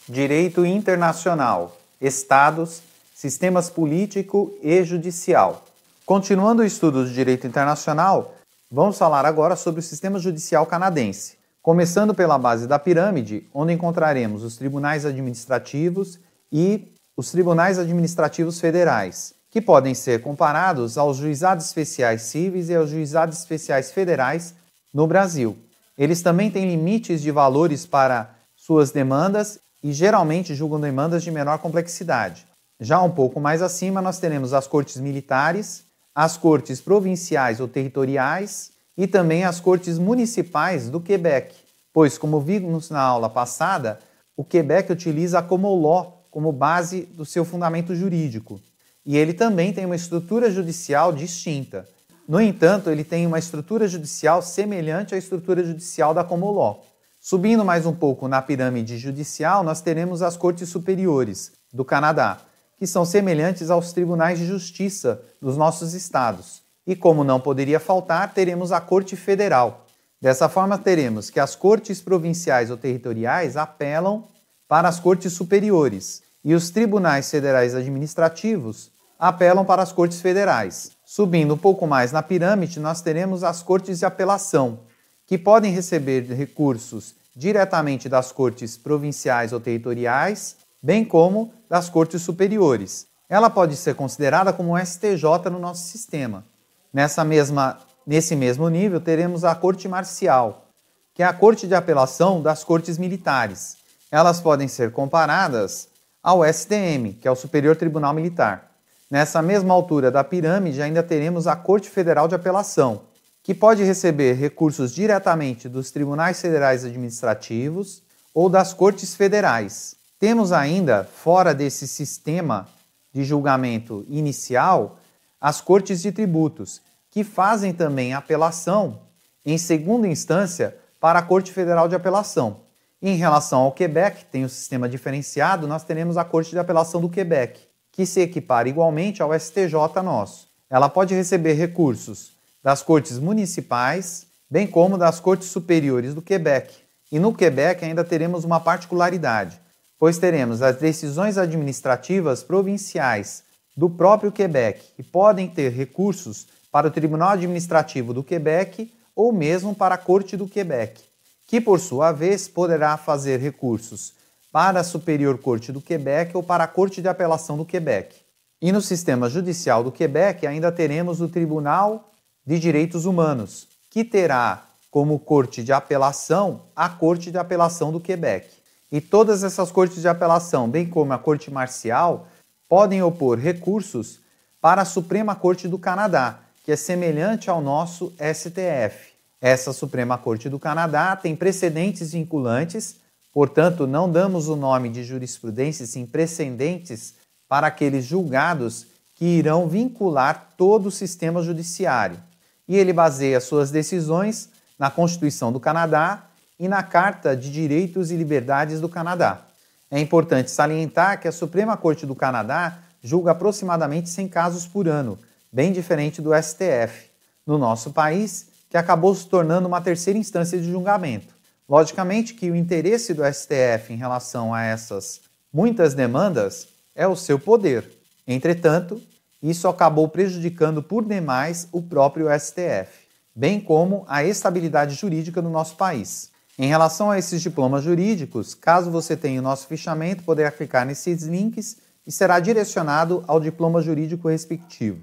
Direito internacional, estados, sistemas político e judicial. Continuando o estudo do direito internacional, vamos falar agora sobre o sistema judicial canadense. Começando pela base da pirâmide, onde encontraremos os tribunais administrativos e os tribunais administrativos federais, que podem ser comparados aos juizados especiais cíveis e aos juizados especiais federais no Brasil. Eles também têm limites de valores para suas demandas e geralmente julgam demandas de menor complexidade. Já um pouco mais acima, nós teremos as cortes militares, as cortes provinciais ou territoriais e também as cortes municipais do Quebec, pois, como vimos na aula passada, o Quebec utiliza a common law como base do seu fundamento jurídico. E ele também tem uma estrutura judicial distinta. No entanto, ele tem uma estrutura judicial semelhante à estrutura judicial da common law. Subindo mais um pouco na pirâmide judicial, nós teremos as cortes superiores do Canadá, que são semelhantes aos tribunais de justiça dos nossos estados. E como não poderia faltar, teremos a Corte Federal. Dessa forma, teremos que as cortes provinciais ou territoriais apelam para as cortes superiores e os tribunais federais administrativos apelam para as cortes federais. Subindo um pouco mais na pirâmide, nós teremos as cortes de apelação, que podem receber recursos diretamente das cortes provinciais ou territoriais, bem como das cortes superiores. Ela pode ser considerada como um STJ no nosso sistema. Nesse mesmo nível, teremos a Corte Marcial, que é a corte de apelação das cortes militares. Elas podem ser comparadas ao STM, que é o Superior Tribunal Militar. Nessa mesma altura da pirâmide, ainda teremos a Corte Federal de Apelação, que pode receber recursos diretamente dos tribunais federais administrativos ou das cortes federais. Temos ainda, fora desse sistema de julgamento inicial, as cortes de tributos, que fazem também apelação em segunda instância para a Corte Federal de Apelação. Em relação ao Quebec, que tem um sistema diferenciado, nós teremos a Corte de Apelação do Quebec, que se equipara igualmente ao STJ nosso. Ela pode receber recursos das cortes municipais, bem como das cortes superiores do Quebec. E no Quebec ainda teremos uma particularidade, pois teremos as decisões administrativas provinciais do próprio Quebec, que podem ter recursos para o Tribunal Administrativo do Quebec ou mesmo para a Corte do Quebec, que por sua vez poderá fazer recursos para a Superior Corte do Quebec ou para a Corte de Apelação do Quebec. E no sistema judicial do Quebec ainda teremos o Tribunal de Direitos Humanos, que terá como corte de apelação a Corte de Apelação do Quebec. E todas essas cortes de apelação, bem como a Corte Marcial, podem opor recursos para a Suprema Corte do Canadá, que é semelhante ao nosso STF. Essa Suprema Corte do Canadá tem precedentes vinculantes, portanto, não damos o nome de jurisprudência sim precedentes para aqueles julgados que irão vincular todo o sistema judiciário. E ele baseia suas decisões na Constituição do Canadá e na Carta de Direitos e Liberdades do Canadá. É importante salientar que a Suprema Corte do Canadá julga aproximadamente 100 casos por ano, bem diferente do STF, no nosso país, que acabou se tornando uma terceira instância de julgamento. Logicamente que o interesse do STF em relação a essas muitas demandas é o seu poder. Entretanto, isso acabou prejudicando por demais o próprio STF, bem como a estabilidade jurídica do nosso país. Em relação a esses diplomas jurídicos, caso você tenha o nosso fichamento, poderá clicar nesses links e será direcionado ao diploma jurídico respectivo.